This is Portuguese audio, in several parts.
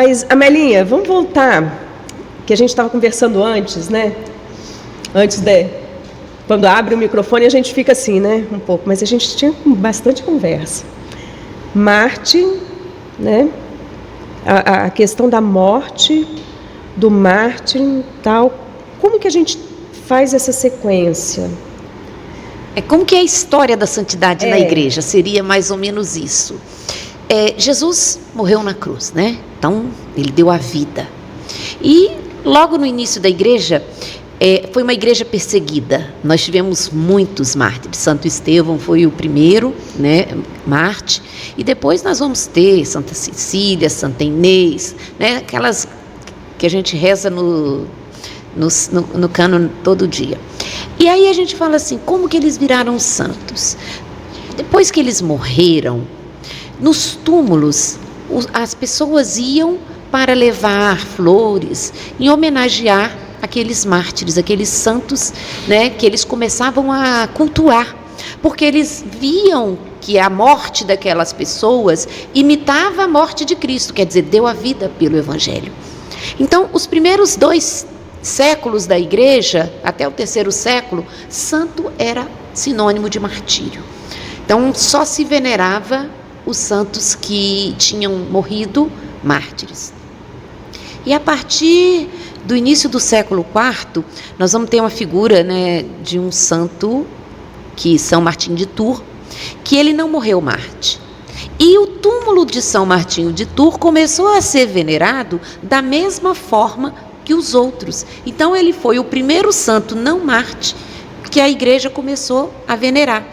Mas, Amelinha, vamos voltar, que a gente estava conversando antes, né? Quando abre o microfone a gente fica assim, né? Um pouco, mas a gente tinha bastante conversa. Marte, né? A questão da morte, do mártir, tal. Como que a gente faz essa sequência? Como que é a história da santidade na igreja? Seria mais ou menos isso. Jesus morreu na cruz, né? Então, ele deu a vida. E logo no início da igreja, foi uma igreja perseguida. Nós tivemos muitos mártires. Santo Estevão foi o primeiro, né, mártir. E depois nós vamos ter Santa Cecília, Santa Inês, né, aquelas que a gente reza no cânon todo dia. E aí a gente fala assim, como que eles viraram santos? Depois que eles morreram, nos túmulos, as pessoas iam para levar flores e homenagear aqueles mártires, aqueles santos, né, que eles começavam a cultuar, porque eles viam que a morte daquelas pessoas imitava a morte de Cristo, quer dizer, deu a vida pelo Evangelho. Então, os primeiros 2 séculos da igreja, até o 3º século, santo era sinônimo de martírio. Então, só se venerava os santos que tinham morrido mártires. E a partir do início do século IV, nós vamos ter uma figura, né, de um santo, que São Martinho de Tours, que ele não morreu mártir. E o túmulo de São Martinho de Tours começou a ser venerado da mesma forma que os outros. Então ele foi o primeiro santo não mártir que a igreja começou a venerar.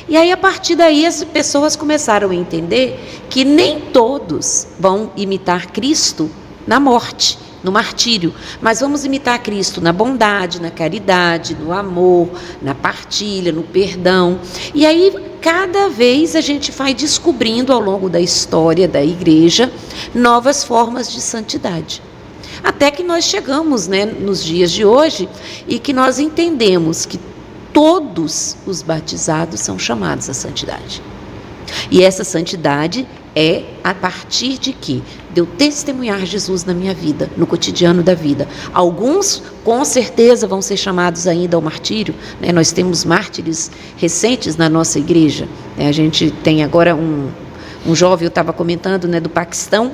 E aí, a partir daí, as pessoas começaram a entender que nem todos vão imitar Cristo na morte, no martírio, mas vamos imitar Cristo na bondade, na caridade, no amor, na partilha, no perdão. E aí, cada vez a gente vai descobrindo ao longo da história da igreja novas formas de santidade. Até que nós chegamos, né, nos dias de hoje e que nós entendemos que todos os batizados são chamados à santidade. E essa santidade é a partir de que? De eu testemunhar Jesus na minha vida, no cotidiano da vida. Alguns, com certeza, vão ser chamados ainda ao martírio, né? Nós temos mártires recentes na nossa igreja. A gente tem agora um jovem, eu estava comentando, né, do Paquistão,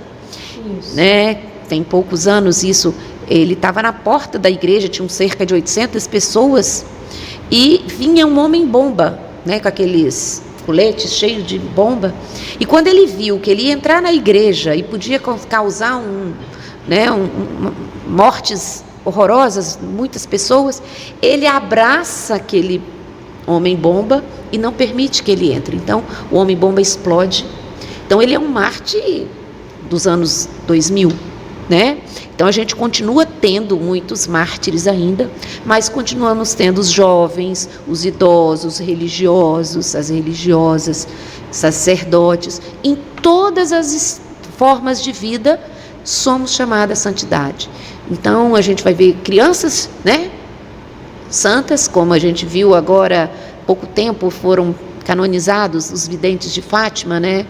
né? Tem poucos anos isso, ele estava na porta da igreja, tinham cerca de 800 pessoas, e vinha um homem-bomba, né, com aqueles coletes cheios de bomba, e quando ele viu que ele ia entrar na igreja e podia causar mortes horrorosas, muitas pessoas, ele abraça aquele homem-bomba e não permite que ele entre. Então, o homem-bomba explode. Então, ele é um mártir dos anos 2000, né? Então a gente continua tendo muitos mártires ainda, mas continuamos tendo os jovens, os idosos, os religiosos, as religiosas, sacerdotes. Em todas as formas de vida somos chamados à santidade. Então a gente vai ver crianças, né, santas, como a gente viu agora há pouco tempo, foram canonizados os videntes de Fátima, né?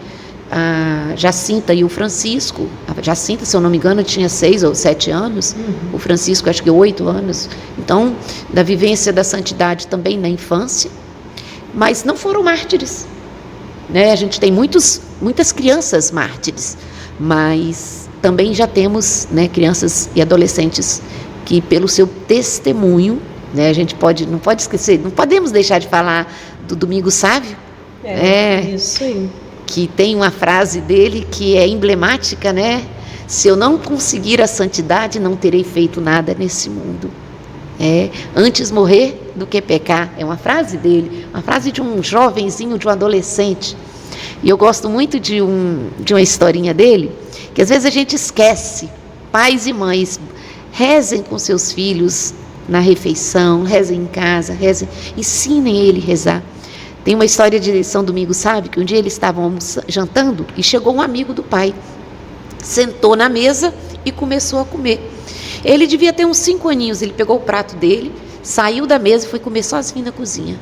A Jacinta e o Francisco. A Jacinta, se eu não me engano, tinha 6 ou 7 anos, o Francisco acho que 8 anos. Então, da vivência da santidade também na infância, mas não foram mártires, né? A gente tem muitas crianças mártires, mas também já temos, né, crianças e adolescentes que, pelo seu testemunho, né, a gente não pode esquecer, não podemos deixar de falar do Domingo Sávio, isso aí, que tem uma frase dele que é emblemática, né? Se eu não conseguir a santidade, não terei feito nada nesse mundo. Antes morrer do que pecar. É uma frase dele, uma frase de um jovenzinho, de um adolescente. E eu gosto muito de uma historinha dele, que às vezes a gente esquece. Pais e mães, rezem com seus filhos na refeição, rezem em casa, ensinem ele a rezar. Tem uma história de São Domingos Sávio, que um dia eles estavam jantando e chegou um amigo do pai, sentou na mesa e começou a comer. Ele devia ter uns 5 aninhos, ele pegou o prato dele, saiu da mesa e foi comer sozinho na cozinha.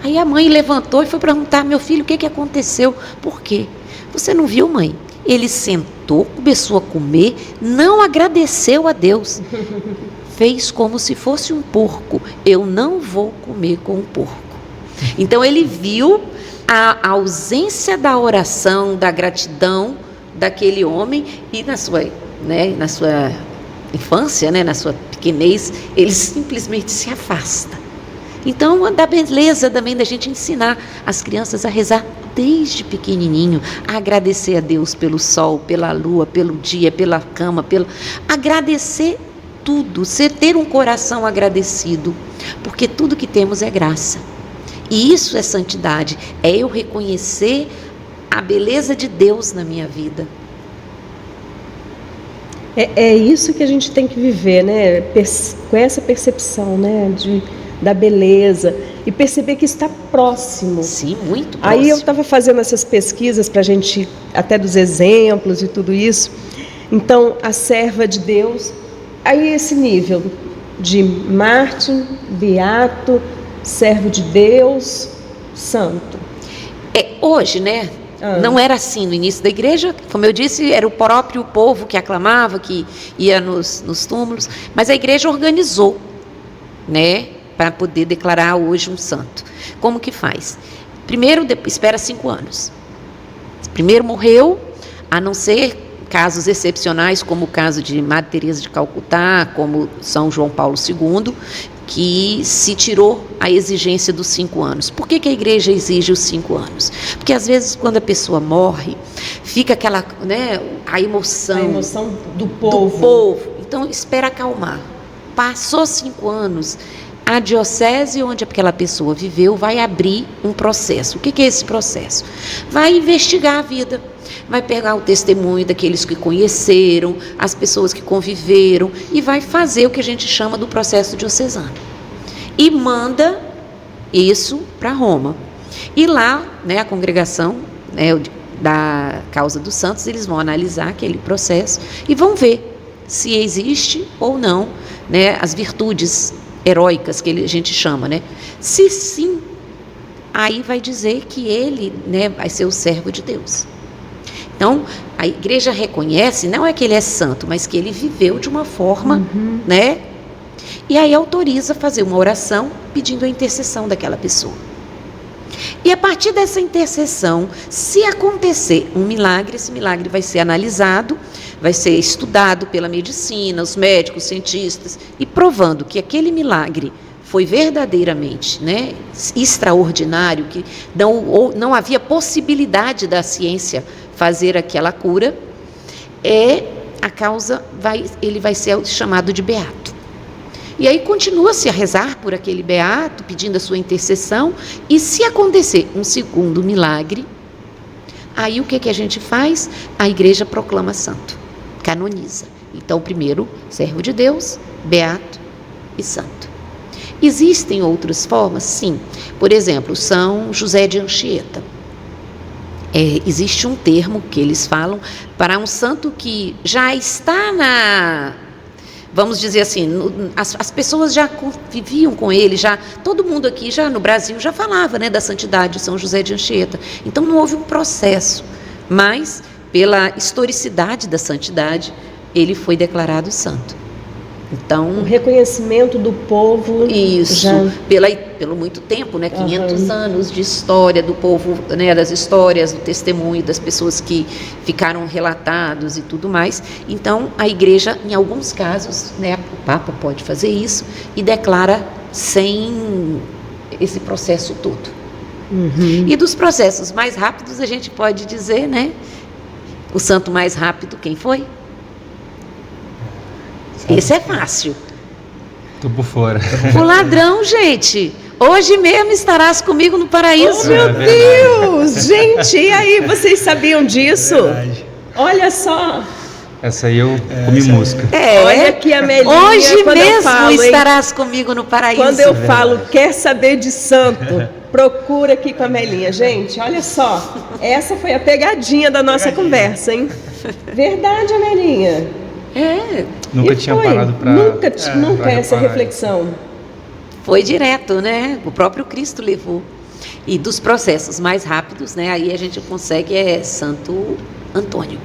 Aí a mãe levantou e foi perguntar: meu filho, o que aconteceu? Por quê? Você não viu, mãe? Ele sentou, começou a comer, não agradeceu a Deus. Fez como se fosse um porco. Eu não vou comer com um porco. Então ele viu a ausência da oração, da gratidão daquele homem, e na sua infância, na sua pequenez, ele simplesmente se afasta. Então, da beleza também da gente ensinar as crianças a rezar desde pequenininho, a agradecer a Deus pelo sol, pela lua, pelo dia, pela cama, agradecer tudo, ter um coração agradecido, porque tudo que temos é graça. E isso é santidade, é eu reconhecer a beleza de Deus na minha vida. É isso que a gente tem que viver, né? Com essa percepção, né? Da beleza, e perceber que está próximo. Sim, muito próximo. Aí eu estava fazendo essas pesquisas para a gente, até dos exemplos e tudo isso. Então, a serva de Deus, aí esse nível de Mártir, beato, servo de Deus, santo. Hoje, não era assim no início da igreja, como eu disse, era o próprio povo que aclamava, que ia nos túmulos, mas a igreja organizou, para poder declarar hoje um santo. Como que faz? Primeiro, espera 5 anos. Primeiro morreu, a não ser casos excepcionais, como o caso de Madre Teresa de Calcutá, como São João Paulo II, que se tirou a exigência dos 5 anos. Por que a igreja exige os 5 anos? Porque às vezes quando a pessoa morre, fica aquela, a emoção. A emoção do povo. Então espera acalmar. Passou 5 anos, a diocese onde aquela pessoa viveu vai abrir um processo. O que é esse processo? Vai investigar a vida, vai pegar o testemunho daqueles que conheceram, as pessoas que conviveram, e vai fazer o que a gente chama do processo diocesano. E manda isso para Roma. E lá, a congregação da Causa dos Santos, eles vão analisar aquele processo e vão ver se existe ou não as virtudes heróicas que a gente chama, Se sim, aí vai dizer que ele, vai ser o servo de Deus. Então, a igreja reconhece, não é que ele é santo, mas que ele viveu de uma forma, E aí autoriza fazer uma oração pedindo a intercessão daquela pessoa. E a partir dessa intercessão, se acontecer um milagre, esse milagre vai ser analisado, vai ser estudado pela medicina, os médicos, os cientistas, e provando que aquele milagre foi verdadeiramente extraordinário, que não havia possibilidade da ciência fazer aquela cura, ele vai ser chamado de beato. E aí continua-se a rezar por aquele beato, pedindo a sua intercessão, e se acontecer um segundo milagre, aí o que a gente faz? A igreja proclama santo, canoniza. Então, primeiro, servo de Deus, beato e santo. Existem outras formas? Sim. Por exemplo, São José de Anchieta. Existe um termo que eles falam para um santo que já está vamos dizer assim, as pessoas já conviviam com ele, todo mundo aqui já no Brasil já falava da santidade de São José de Anchieta. Então não houve um processo, mas pela historicidade da santidade, ele foi declarado santo. Então, o reconhecimento do povo. Isso, pelo muito tempo, 500 anos de história do povo, das histórias, do testemunho das pessoas que ficaram relatados e tudo mais. Então, a igreja, em alguns casos, o Papa pode fazer isso e declara sem esse processo todo. E dos processos mais rápidos, a gente pode dizer, o santo mais rápido, quem foi? Esse é fácil. Tô por fora. O ladrão, gente. Hoje mesmo estarás comigo no paraíso. Oh, meu Deus! Gente, e aí, vocês sabiam disso? Verdade. Olha só. Essa aí eu comi música. Olha aqui a Melinha. Hoje quando mesmo eu falo, estarás comigo no paraíso. Quando eu falo, quer saber de santo, procura aqui com a Melinha. Gente, olha só. Essa foi a pegadinha da nossa conversa, hein? Verdade, Melinha. Nunca tinha parado para Nunca essa reflexão. Foi direto, O próprio Cristo levou. E dos processos mais rápidos, aí a gente consegue Santo Antônio.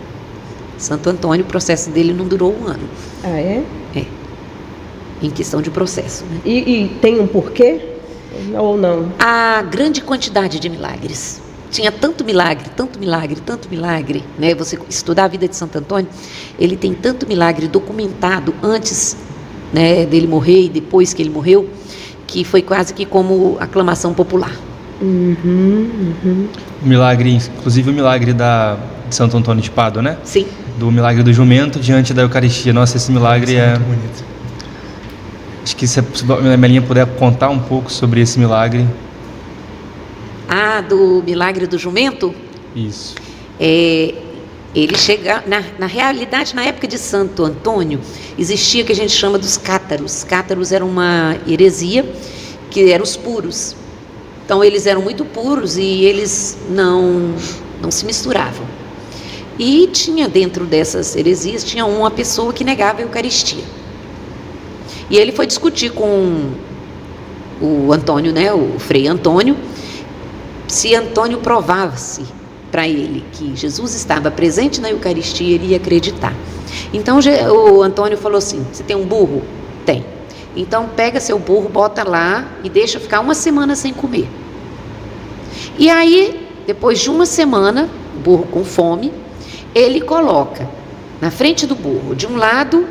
Santo Antônio, o processo dele não durou um ano. Ah, é? É. Em questão de processo, né? E tem um porquê? Ou não? A grande quantidade de milagres. Tinha tanto milagre, tanto milagre, tanto milagre, né? Você estudar a vida de Santo Antônio, ele tem tanto milagre documentado antes, né, dele morrer e depois que ele morreu, que foi quase que como aclamação popular. O milagre, inclusive o milagre de Santo Antônio de Pádua, né? Sim. Do milagre do jumento diante da Eucaristia. Nossa, esse milagre é muito bonito. Acho que se a Melinha puder contar um pouco sobre esse milagre. Ah, do milagre do jumento? Isso. Ele chega, na realidade, na época de Santo Antônio, existia o que a gente chama dos cátaros. Cátaros era uma heresia, que eram os puros. Então, eles eram muito puros e eles não se misturavam. E tinha dentro dessas heresias, tinha uma pessoa que negava a Eucaristia. E ele foi discutir com o Antônio, né, o Frei Antônio, se Antônio provasse para ele que Jesus estava presente na Eucaristia, ele ia acreditar. Então o Antônio falou assim: você tem um burro? Tem. Então pega seu burro, bota lá e deixa ficar uma semana sem comer. E aí, depois de uma semana, o burro com fome, ele coloca na frente do burro, de um lado,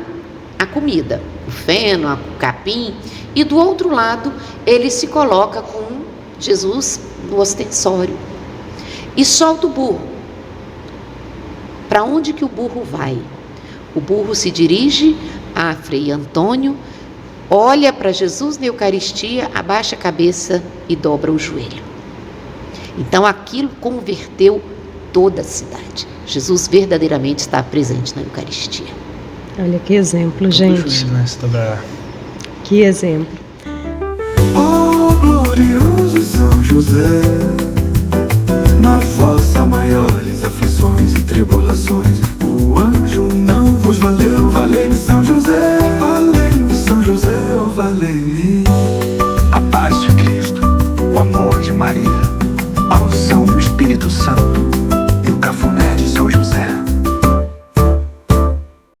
a comida, o feno, o capim, e do outro lado, ele se coloca com Jesus no ostensório e solta o burro. Para onde que o burro vai? O burro se dirige a Frei Antônio, olha para Jesus na Eucaristia, abaixa a cabeça e dobra o joelho. Então aquilo converteu toda a cidade. Jesus verdadeiramente está presente na Eucaristia. Olha que exemplo, gente. Que exemplo. Oh, glorioso São José, nas vossas maiores aflições e tribulações, o anjo não vos valeu. Valei-me São José, valei-me São José, oh valei-me. A paz de Cristo, o amor de Maria, a unção do Espírito Santo